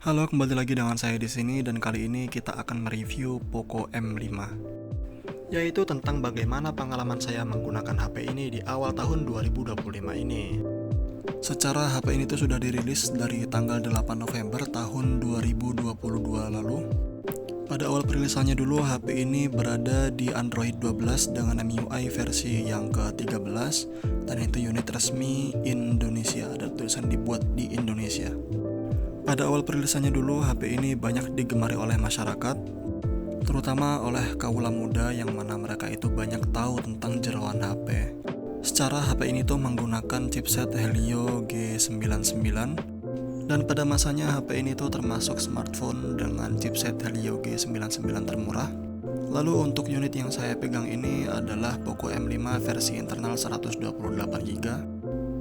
Halo, kembali lagi dengan saya di sini dan kali ini kita akan mereview Poco M5. Yaitu tentang bagaimana pengalaman saya menggunakan HP ini di awal tahun 2025 ini. Secara HP ini tuh sudah dirilis dari tanggal 8 November tahun 2022 lalu. Pada awal perilisannya dulu HP ini berada di Android 12 dengan MIUI versi yang ke-13 dan itu unit resmi Indonesia dan tulisan dibuat di Indonesia. Pada awal perilisannya dulu, HP ini banyak digemari oleh masyarakat, terutama oleh kaula muda yang mana mereka itu banyak tahu tentang jeroan HP. Secara HP ini tuh menggunakan chipset Helio G99, dan pada masanya HP ini tuh termasuk smartphone dengan chipset Helio G99 termurah. Lalu untuk unit yang saya pegang ini adalah Poco M5 versi internal 128GB,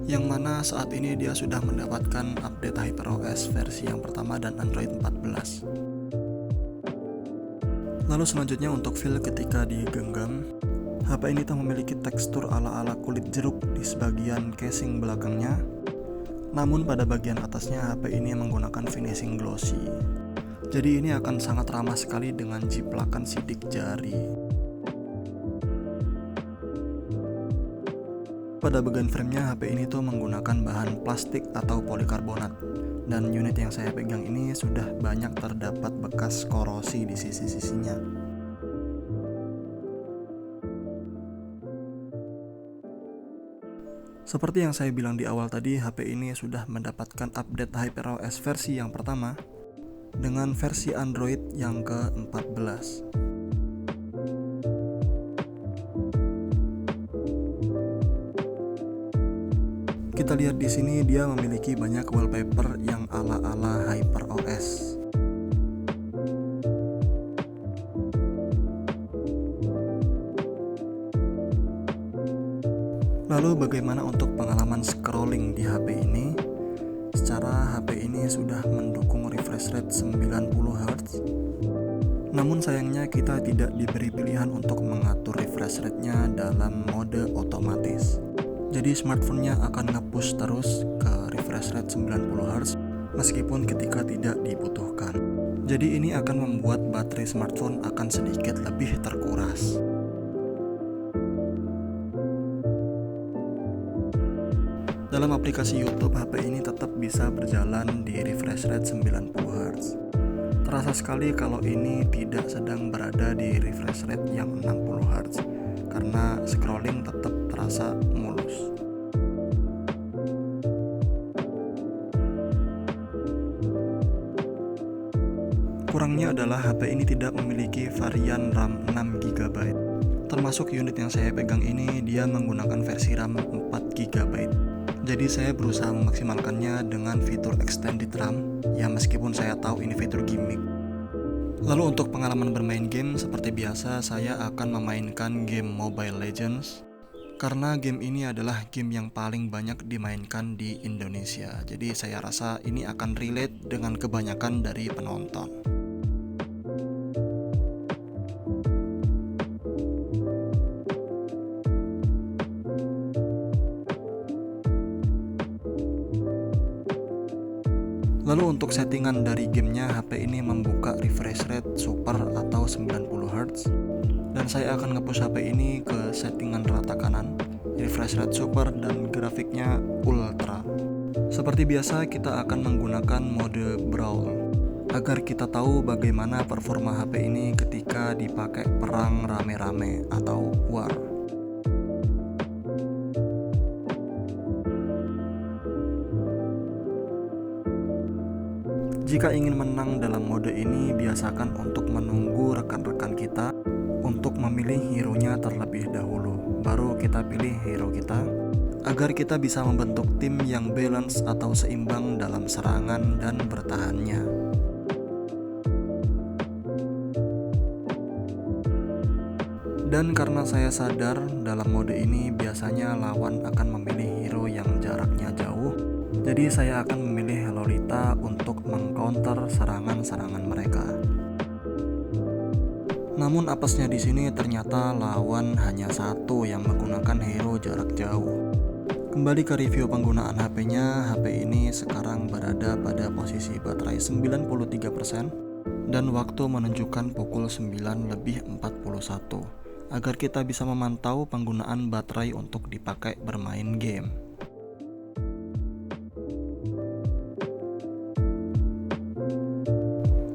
yang mana saat ini dia sudah mendapatkan update HyperOS versi yang pertama dan Android 14. Lalu selanjutnya untuk feel ketika digenggam, HP ini tuh memiliki tekstur ala-ala kulit jeruk di sebagian casing belakangnya. Namun pada bagian atasnya HP ini menggunakan finishing glossy. Jadi ini akan sangat ramah sekali dengan jiplakan sidik jari. Pada bagian framenya HP ini tuh menggunakan bahan plastik atau polikarbonat, dan unit yang saya pegang ini sudah banyak terdapat bekas korosi di sisi-sisinya. Seperti yang saya bilang di awal tadi, HP ini sudah mendapatkan update HyperOS versi yang pertama dengan versi Android yang ke-14. Kita lihat di sini dia memiliki banyak wallpaper yang ala-ala HyperOS. Lalu bagaimana untuk pengalaman scrolling di HP ini? Secara HP ini sudah mendukung refresh rate 90Hz. Namun sayangnya kita tidak diberi pilihan untuk mengatur refresh rate-nya dalam mode otomatis. Jadi smartphone-nya akan nge-push terus ke refresh rate 90Hz meskipun ketika tidak dibutuhkan. Jadi ini akan membuat baterai smartphone akan sedikit lebih terkuras. Dalam aplikasi YouTube, HP ini tetap bisa berjalan di refresh rate 90Hz. Terasa sekali kalau ini tidak sedang berada di refresh rate yang 60Hz karena scrolling tetap terasa mulus. Kurangnya adalah HP ini tidak memiliki varian RAM 6GB. Termasuk unit yang saya pegang ini dia menggunakan versi RAM 4GB. Jadi saya berusaha memaksimalkannya dengan fitur extended RAM, ya meskipun saya tahu ini fitur gimmick. Lalu untuk pengalaman bermain game, seperti biasa saya akan memainkan game Mobile Legends karena game ini adalah game yang paling banyak dimainkan di Indonesia. Jadi saya rasa ini akan relate dengan kebanyakan dari penonton. Lalu untuk settingan dari gamenya, HP ini membuka refresh rate super atau 90Hz, dan saya akan nge-push HP ini ke settingan rata kanan, refresh rate super dan grafiknya ultra. Seperti biasa kita akan menggunakan mode brawl agar kita tahu bagaimana performa HP ini ketika dipakai perang rame-rame atau war. Jika ingin menang dalam mode ini, biasakan untuk menunggu rekan-rekan kita untuk memilih hero-nya terlebih dahulu. Baru kita pilih hero kita, agar kita bisa membentuk tim yang balance atau seimbang dalam serangan dan bertahannya. Dan karena saya sadar dalam mode ini biasanya lawan akan memilih hero yang jaraknya jauh, jadi saya akan memilih Lolita untuk mengcounter serangan-serangan mereka. Namun apesnya di sini ternyata lawan hanya satu yang menggunakan hero jarak jauh. Kembali ke review penggunaan HP-nya, HP ini sekarang berada pada posisi baterai 93% dan waktu menunjukkan pukul 9:41 agar kita bisa memantau penggunaan baterai untuk dipakai bermain game.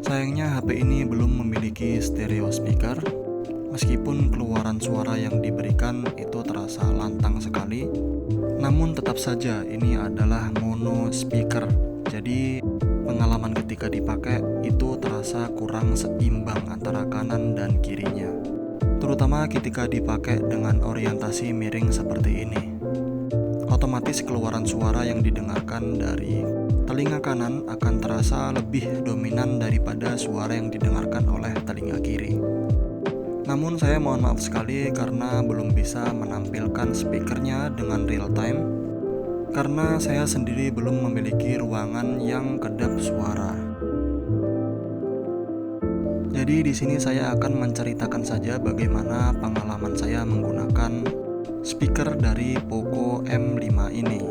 Sayangnya HP ini belum memiliki stereo speaker. Meskipun keluaran suara yang diberikan itu terasa lantang sekali, namun tetap saja ini adalah mono speaker. Jadi pengalaman ketika dipakai itu terasa kurang seimbang antara kanan dan kirinya. Terutama ketika dipakai dengan orientasi miring seperti ini. Otomatis keluaran suara yang didengarkan dari telinga kanan akan terasa lebih dominan daripada suara yang didengarkan oleh telinga kiri. Namun saya mohon maaf sekali karena belum bisa menampilkan speakernya dengan real time karena saya sendiri belum memiliki ruangan yang kedap suara. Jadi di sini saya akan menceritakan saja bagaimana pengalaman saya menggunakan speaker dari Poco M5 ini.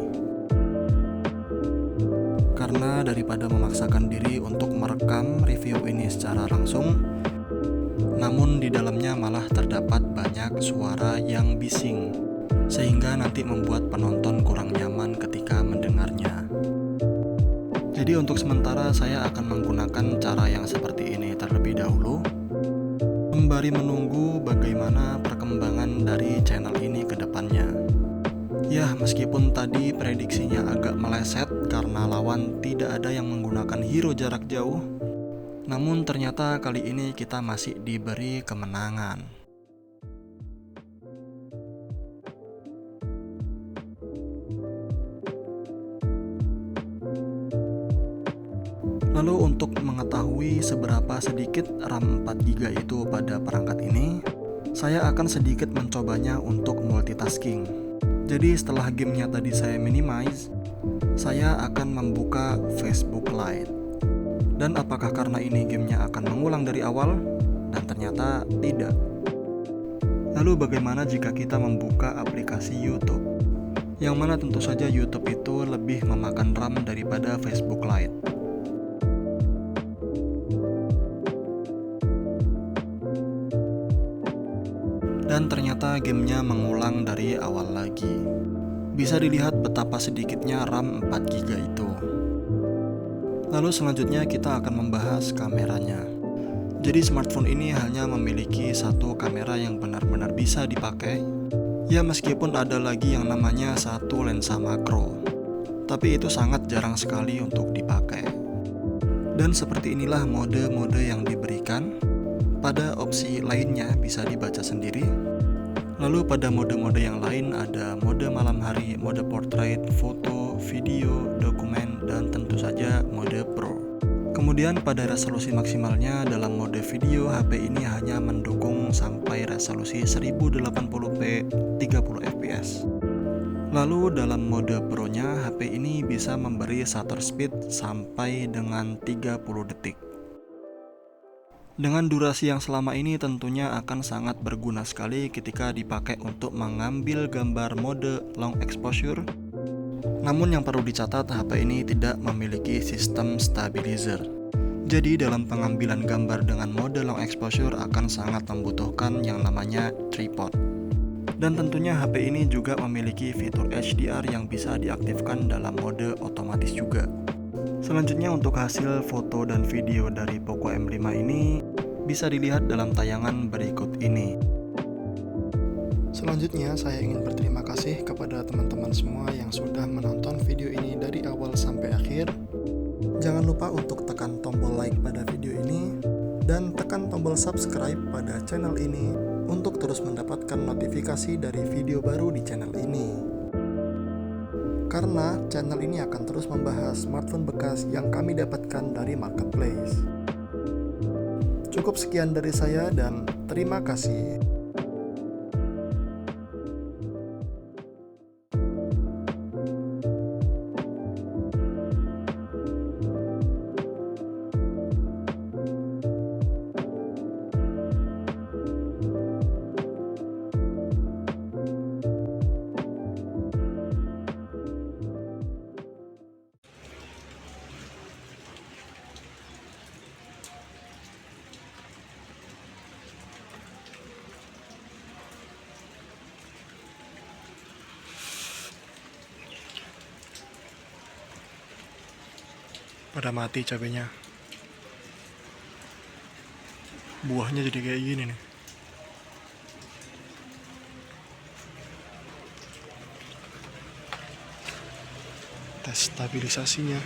Karena daripada memaksakan diri untuk merekam review ini secara langsung, namun di dalamnya malah terdapat banyak suara yang bising, sehingga nanti membuat penonton kurang nyaman ketika mendengarnya. Jadi untuk sementara saya akan menggunakan cara yang seperti ini terlebih dahulu, sembari menunggu bagaimana perkembangan dari channel ini ke depannya. Ya, meskipun tadi prediksinya agak meleset karena lawan tidak ada yang menggunakan hero jarak jauh, namun ternyata kali ini kita masih diberi kemenangan. Lalu untuk mengetahui seberapa sedikit RAM 4GB itu pada perangkat ini, saya akan sedikit mencobanya untuk multitasking. Jadi setelah gamenya tadi saya minimize, saya akan membuka Facebook Lite. Dan apakah karena ini gamenya akan mengulang dari awal? Dan ternyata tidak. Lalu bagaimana jika kita membuka aplikasi YouTube? Yang mana tentu saja YouTube itu lebih memakan RAM daripada Facebook Lite. Dan ternyata gamenya mengulang dari awal lagi. Bisa dilihat betapa sedikitnya RAM 4GB itu. Lalu selanjutnya kita akan membahas kameranya. Jadi smartphone ini hanya memiliki satu kamera yang benar-benar bisa dipakai. Ya meskipun ada lagi yang namanya satu lensa makro, tapi itu sangat jarang sekali untuk dipakai. Dan seperti inilah mode-mode yang diberikan. Pada opsi lainnya bisa dibaca sendiri. Lalu pada mode-mode yang lain ada mode malam hari, mode portrait, foto, video, dokumen, dan tentu saja mode pro. Kemudian pada resolusi maksimalnya dalam mode video, HP ini hanya mendukung sampai resolusi 1080p 30fps. Lalu dalam mode pro-nya, HP ini bisa memberi shutter speed sampai dengan 30 detik. Dengan durasi yang selama ini tentunya akan sangat berguna sekali ketika dipakai untuk mengambil gambar mode long exposure. Namun yang perlu dicatat, HP ini tidak memiliki sistem stabilizer. Jadi dalam pengambilan gambar dengan mode long exposure akan sangat membutuhkan yang namanya tripod. Dan tentunya HP ini juga memiliki fitur HDR yang bisa diaktifkan dalam mode otomatis juga. Selanjutnya untuk hasil foto dan video dari Poco M5 ini bisa dilihat dalam tayangan berikut ini. Selanjutnya saya ingin berterima kasih kepada teman-teman semua yang sudah menonton video ini dari awal sampai akhir. Jangan lupa untuk tekan tombol like pada video ini dan tekan tombol subscribe pada channel ini untuk terus mendapatkan notifikasi dari video baru di channel ini. Karena channel ini akan terus membahas smartphone bekas yang kami dapatkan dari marketplace. Cukup sekian dari saya dan terima kasih. Pada mati cabenya. Buahnya jadi kayak gini nih. Tes stabilisasinya.